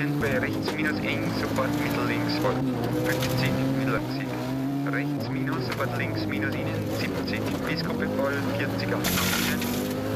Ihnen bei rechts minus eng sofort mittel links vor 50 mittelachtzig. Rechts minus sofort links minus Ihnen 70 bis Kuppe voll 40 auf nach Ihnen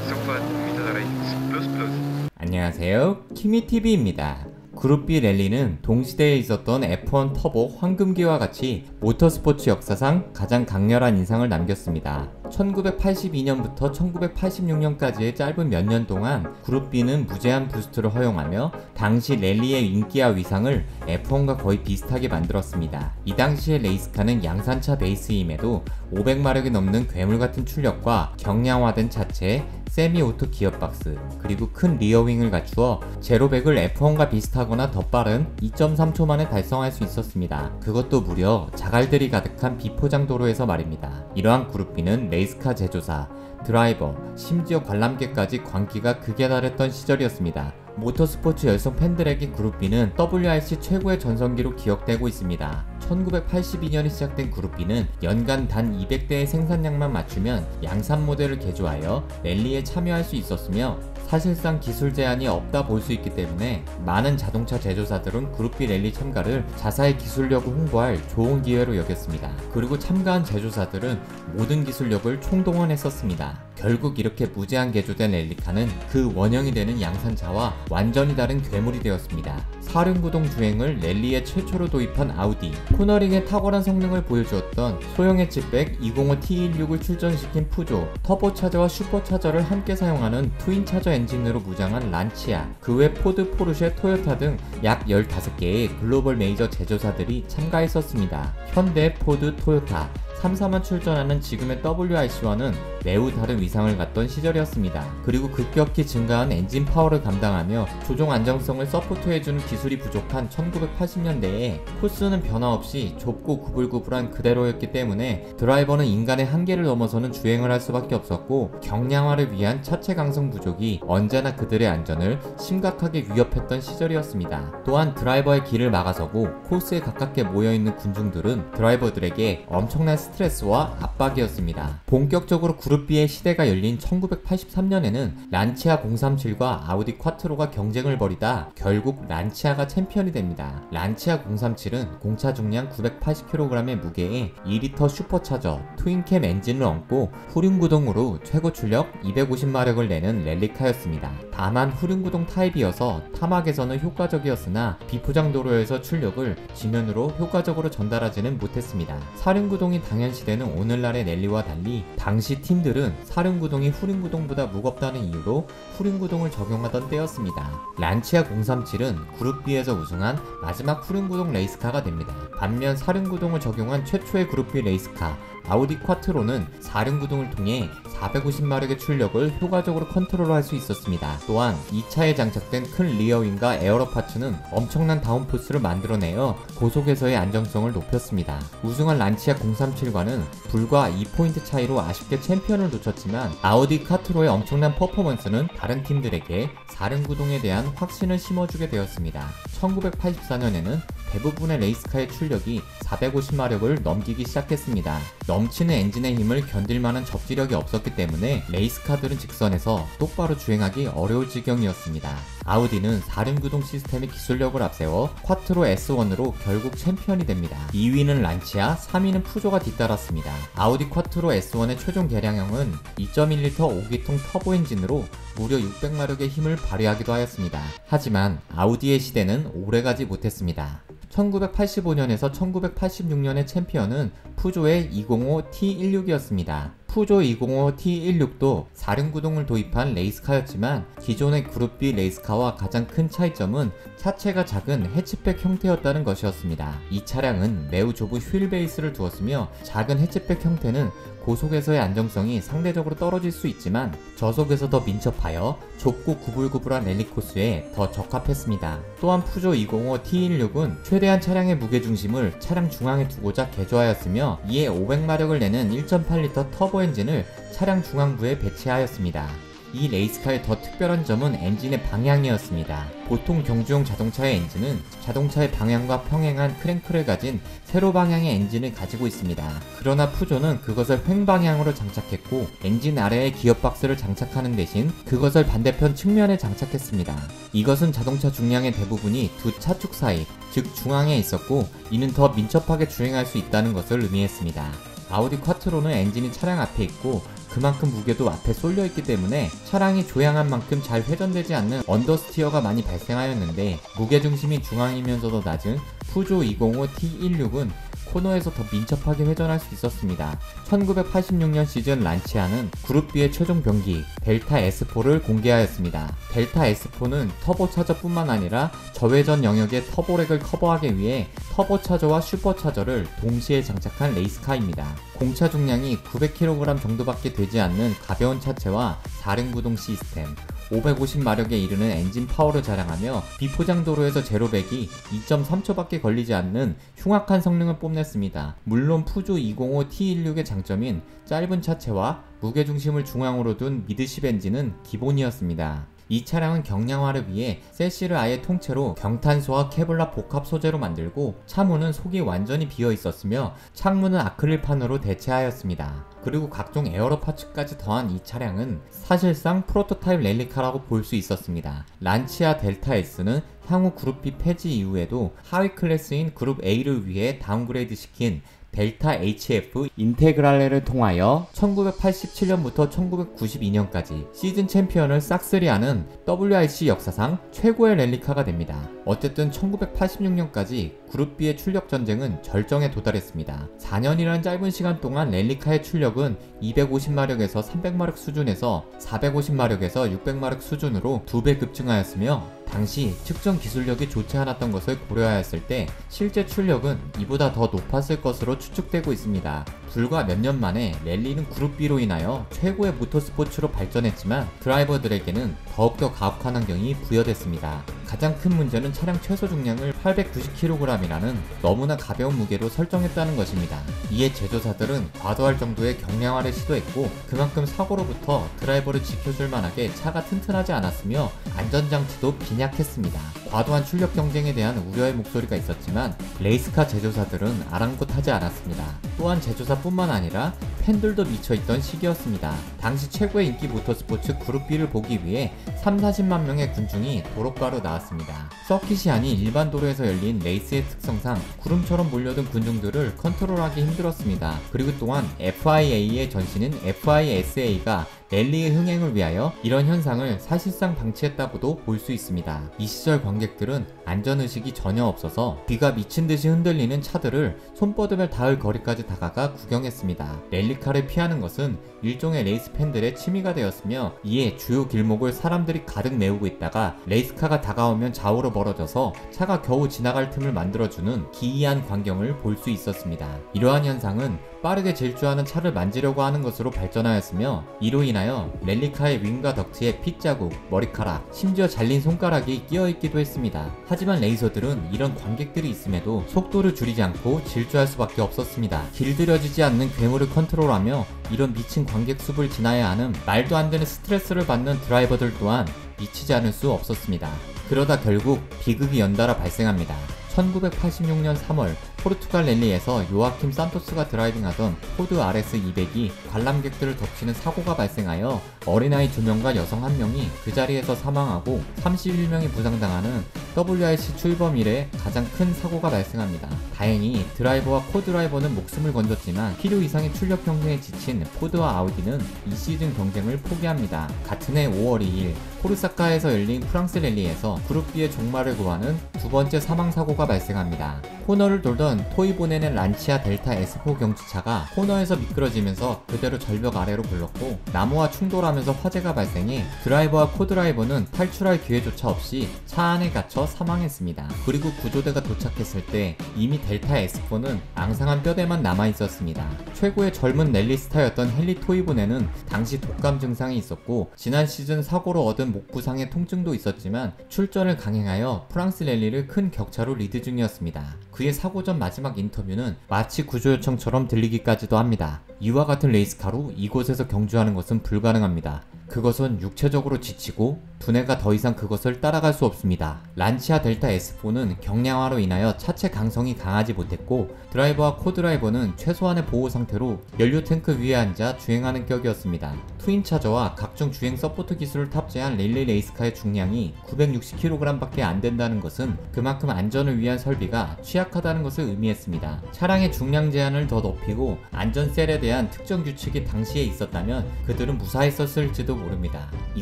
sofort mittel rechts plus plus. 안녕하세요, 키미TV입니다. 그룹 B 랠리는 동시대에 있었던 F1 터보 황금기와 같이 모터스포츠 역사상 가장 강렬한 인상을 남겼습니다. 1982년부터 1986년까지의 짧은 몇 년 동안 그룹 B는 무제한 부스트를 허용하며 당시 랠리의 인기와 위상을 F1과 거의 비슷하게 만들었습니다. 이 당시의 레이스카는 양산차 베이스임에도 500마력이 넘는 괴물같은 출력과 경량화된 차체, 세미 오토 기어박스, 그리고 큰 리어윙을 갖추어 제로백을 F1과 비슷하거나 더 빠른 2.3초 만에 달성할 수 있었습니다. 그것도 무려 자갈들이 가득한 비포장 도로에서 말입니다. 이러한 그룹 B는 레이스카 제조사, 드라이버, 심지어 관람객까지 광기가 극에 달했던 시절이었습니다. 모터스포츠 열성 팬들에게 그룹 B는 WRC 최고의 전성기로 기억되고 있습니다. 1982년에 시작된 그룹 B는 연간 단 200대의 생산량만 맞추면 양산 모델을 개조하여 랠리에 참여할 수 있었으며 사실상 기술 제한이 없다 볼 수 있기 때문에 많은 자동차 제조사들은 그룹 B 랠리 참가를 자사의 기술력을 홍보할 좋은 기회로 여겼습니다. 그리고 참가한 제조사들은 모든 기술력을 총동원했었습니다. 결국 이렇게 무제한 개조된 랠리카는 그 원형이 되는 양산차와 완전히 다른 괴물이 되었습니다. 사륜구동 주행을 랠리에 최초로 도입한 아우디, 코너링의 탁월한 성능을 보여주었던 소형 해치백 205 T16을 출전시킨 푸조, 터보차저와 슈퍼차저를 함께 사용하는 트윈차저 엔진으로 무장한 란치아, 그 외 포드, 포르쉐, 토요타 등 약 15개의 글로벌 메이저 제조사들이 참가했었습니다. 현대, 포드, 토요타, 3사만 출전하는 지금의 WRC와는 매우 다른 위상을 갖던 시절이었습니다. 그리고 급격히 증가한 엔진 파워를 감당하며 조종 안정성을 서포트해주는 기술이 부족한 1980년대에 코스는 변화없이 좁고 구불구불한 그대로였기 때문에 드라이버는 인간의 한계를 넘어서는 주행을 할 수밖에 없었고 경량화를 위한 차체 강성 부족이 언제나 그들의 안전을 심각하게 위협했던 시절이었습니다. 또한 드라이버의 길을 막아서고 코스에 가깝게 모여있는 군중들은 드라이버들에게 엄청난 스트레스와 압박이었습니다. 본격적으로 그룹 B의 시대가 열린 1983년에는 란치아 037과 아우디 콰트로가 경쟁을 벌이다 결국 란치아가 챔피언이 됩니다. 란치아 037은 공차 중량 980kg의 무게에 2리터 슈퍼차저, 트윈캠 엔진을 얹고 후륜구동으로 최고 출력 250마력을 내는 랠리카였습니다. 다만 후륜구동 타입이어서 타막에서는 효과적이었으나 비포장 도로에서 출력을 지면으로 효과적으로 전달하지는 못했습니다. 사륜구동이 당연시되는 오늘날의 랠리와 달리 당시 팀들은 사륜구동이 후륜구동보다 무겁다는 이유로 후륜구동을 적용하던 때였습니다. 란치아 037은 그룹 B에서 우승한 마지막 후륜구동 레이스카가 됩니다. 반면 사륜구동을 적용한 최초의 그룹 B 레이스카 아우디 콰트로는 사륜구동을 통해 450마력의 출력을 효과적으로 컨트롤할 수 있었습니다. 또한 이 차에 장착된 큰 리어윙과 에어로 파츠는 엄청난 다운포스를 만들어내어 고속에서의 안정성을 높였습니다. 우승한 란치아 037과는 불과 2포인트 차이로 아쉽게 챔피언을 놓쳤지만 아우디 콰트로의 엄청난 퍼포먼스는 다른 팀들에게 사륜구동에 대한 확신을 심어주게 되었습니다. 1984년에는 대부분의 레이스카의 출력이 450마력을 넘기기 시작했습니다. 넘치는 엔진의 힘을 견딜 만한 접지력이 없었기 때문에 레이스카들은 직선에서 똑바로 주행하기 어려울 지경이었습니다. 아우디는 사륜구동 시스템의 기술력을 앞세워 콰트로 S1으로 결국 챔피언이 됩니다. 2위는 란치아, 3위는 푸조가 뒤따랐습니다. 아우디 콰트로 S1의 최종 개량형은 2.1L 5기통 터보 엔진으로 무려 600마력의 힘을 발휘하기도 하였습니다. 하지만 아우디의 시대는 오래가지 못했습니다. 1985년에서 1986년의 챔피언은 푸조의 205 T16이었습니다. 푸조 205 T16도 사륜구동을 도입한 레이스카였지만 기존의 그룹 B 레이스카와 가장 큰 차이점은 차체가 작은 해치백 형태였다는 것이었습니다. 이 차량은 매우 좁은 휠 베이스를 두었으며 작은 해치백 형태는 고속에서의 안정성이 상대적으로 떨어질 수 있지만 저속에서 더 민첩하여 좁고 구불구불한 랠리 코스에 더 적합했습니다. 또한 푸조 205 T16은 최대한 차량의 무게중심을 차량 중앙에 두고자 개조하였으며 이에 500마력을 내는 1.8L 터보 엔진을 차량 중앙부에 배치하였습니다. 이 레이스카의 더 특별한 점은 엔진의 방향이었습니다. 보통 경주용 자동차의 엔진은 자동차의 방향과 평행한 크랭크를 가진 세로 방향의 엔진을 가지고 있습니다. 그러나 푸조는 그것을 횡방향으로 장착했고 엔진 아래에 기어박스를 장착하는 대신 그것을 반대편 측면에 장착했습니다. 이것은 자동차 중량의 대부분이 두 차축 사이, 즉 중앙에 있었고 이는 더 민첩하게 주행할 수 있다는 것을 의미했습니다. 아우디 쿼트로는 엔진이 차량 앞에 있고 그만큼 무게도 앞에 쏠려있기 때문에 차량이 조향한 만큼 잘 회전되지 않는 언더스티어가 많이 발생하였는데 무게중심이 중앙이면서도 낮은 푸조 205 T16은 코너에서 더 민첩하게 회전할 수 있었습니다. 1986년 시즌 란치아는 그룹 B의 최종 병기 델타 S4를 공개하였습니다. 델타 S4는 터보차저뿐만 아니라 저회전 영역의 터보렉을 커버하기 위해 터보차저와 슈퍼차저를 동시에 장착한 레이스카입니다. 공차 중량이 900kg 정도밖에 되지 않는 가벼운 차체와 4륜 구동 시스템, 550마력에 이르는 엔진 파워를 자랑하며 비포장 도로에서 제로백이 2.3초밖에 걸리지 않는 흉악한 성능을 뽐냈습니다. 물론 푸조 205 T16의 장점인 짧은 차체와 무게중심을 중앙으로 둔 미드십 엔진은 기본이었습니다. 이 차량은 경량화를 위해 세시를 아예 통째로 경탄소와 케블라 복합 소재로 만들고 차문은 속이 완전히 비어 있었으며 창문은 아크릴판으로 대체하였습니다. 그리고 각종 에어로 파츠까지 더한 이 차량은 사실상 프로토타입 랠리카라고 볼 수 있었습니다. 란치아 델타 S는 향후 그룹 B 폐지 이후에도 하위 클래스인 그룹 A를 위해 다운그레이드 시킨 델타 HF 인테그랄레를 통하여 1987년부터 1992년까지 시즌 챔피언을 싹쓸이하는 WRC 역사상 최고의 랠리카가 됩니다. 어쨌든 1986년까지 그룹 B의 출력 전쟁은 절정에 도달했습니다. 4년이라는 짧은 시간 동안 랠리카의 출력은 250마력에서 300마력 수준에서 450마력에서 600마력 수준으로 2배 급증하였으며 당시 측정 기술력이 좋지 않았던 것을 고려하였을 때 실제 출력은 이보다 더 높았을 것으로 추측되고 있습니다. 불과 몇 년 만에 랠리는 그룹 B로 인하여 최고의 모터스포츠로 발전했지만 드라이버들에게는 더욱더 가혹한 환경이 부여됐습니다. 가장 큰 문제는 차량 최소 중량을 890kg이라는 너무나 가벼운 무게로 설정했다는 것입니다. 이에 제조사들은 과도할 정도의 경량화를 시도했고 그만큼 사고로부터 드라이버를 지켜줄 만하게 차가 튼튼하지 않았으며 안전장치도 빈약했습니다. 과도한 출력 경쟁에 대한 우려의 목소리가 있었지만 레이스카 제조사들은 아랑곳하지 않았습니다. 또한 제조사뿐만 아니라 팬들도 미쳐있던 시기였습니다. 당시 최고의 인기 모터스포츠 그룹 B를 보기 위해 30-40만 명의 군중이 도로가로 나왔습니다. 서킷이 아닌 일반 도로에서 열린 레이스의 특성상 구름처럼 몰려든 군중들을 컨트롤하기 힘들었습니다. 그리고 또한 FIA의 전신인 FISA가 랠리의 흥행을 위하여 이런 현상을 사실상 방치했다고도 볼 수 있습니다. 이 시절 관객들은 안전의식이 전혀 없어서 귀가 미친듯이 흔들리는 차들을 손뻗으며 닿을 거리까지 다가가 구경했습니다. 랠리카를 피하는 것은 일종의 레이스 팬들의 취미가 되었으며 이에 주요 길목을 사람들이 가득 메우고 있다가 레이스카가 다가오면 좌우로 멀어져서 차가 겨우 지나갈 틈을 만들어주는 기이한 광경을 볼 수 있었습니다. 이러한 현상은 빠르게 질주하는 차를 만지려고 하는 것으로 발전하였으며 이로 인하여 랠리카의 윙과 덕트에 핏자국, 머리카락, 심지어 잘린 손가락이 끼어있기도 했습니다. 하지만 레이서들은 이런 관객들이 있음에도 속도를 줄이지 않고 질주할 수밖에 없었습니다. 길들여지지 않는 괴물을 컨트롤하며 이런 미친 관객 숲을 지나야 하는 말도 안 되는 스트레스를 받는 드라이버들 또한 미치지 않을 수 없었습니다. 그러다 결국 비극이 연달아 발생합니다. 1986년 3월 포르투갈 랠리에서 요아킴 산토스가 드라이빙하던 포드 RS200이 관람객들을 덮치는 사고가 발생하여 어린아이 2명과 여성 1명이 그 자리에서 사망하고 31명이 부상당하는 WRC 출범 이래 가장 큰 사고가 발생합니다. 다행히 드라이버와 코드라이버는 목숨을 건졌지만 필요 이상의 출력 경쟁에 지친 포드와 아우디는 이 시즌 경쟁을 포기합니다. 같은 해 5월 2일 포르사카에서 열린 프랑스 랠리에서 그룹 B의 종말을 구하는 두 번째 사망사고가 발생합니다. 코너를 돌던 토이보네는 란치아 델타 S4 경주차가 코너에서 미끄러지면서 그대로 절벽 아래로 굴렀고 나무와 충돌하면서 화재가 발생해 드라이버와 코드라이버는 탈출할 기회조차 없이 차 안에 갇혀 사망했습니다. 그리고 구조대가 도착했을 때 이미 델타 S4는 앙상한 뼈대만 남아있었습니다. 최고의 젊은 랠리스타였던 헨리 토이보네는 당시 독감 증상이 있었고 지난 시즌 사고로 얻은 목 부상의 통증도 있었지만 출전을 강행하여 프랑스 랠리를 큰 격차로 리드 중이었습니다. 그의 사고 전 마지막 인터뷰는 마치 구조 요청처럼 들리기까지도 합니다. 이와 같은 레이스카로 이곳에서 경주하는 것은 불가능합니다. 그것은 육체적으로 지치고 두뇌가 더 이상 그것을 따라갈 수 없습니다. 란치아 델타 S4는 경량화로 인하여 차체 강성이 강하지 못했고 드라이버와 코드라이버는 최소한의 보호 상태로 연료 탱크 위에 앉아 주행하는 격이었습니다. 트윈차저와 각종 주행 서포트 기술을 탑재한 랠리 레이스카의 중량이 960kg 밖에 안 된다는 것은 그만큼 안전을 위한 설비가 취약하다는 것을 의미했습니다. 차량의 중량 제한을 더 높이고 안전셀에 대한 특정 규칙이 당시에 있었다면 그들은 무사했었을지도 모릅니다. 이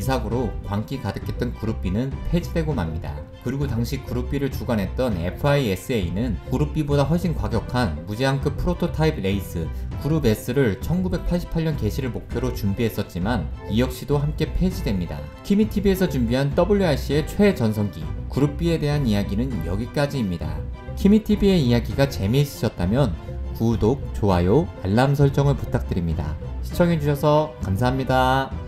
사고로 광기 가득했던 그룹 B는 폐지되고 맙니다. 그리고 당시 그룹 B를 주관했던 FISA는 그룹 B보다 훨씬 과격한 무제한급 프로토타입 레이스 그룹 S를 1988년 개시를 목표로 준비했었지만 이 역시도 함께 폐지됩니다. 키미TV에서 준비한 WRC의 최전성기 그룹 B에 대한 이야기는 여기까지입니다. 키미TV의 이야기가 재미있으셨다면 구독, 좋아요, 알람 설정을 부탁드립니다. 시청해주셔서 감사합니다.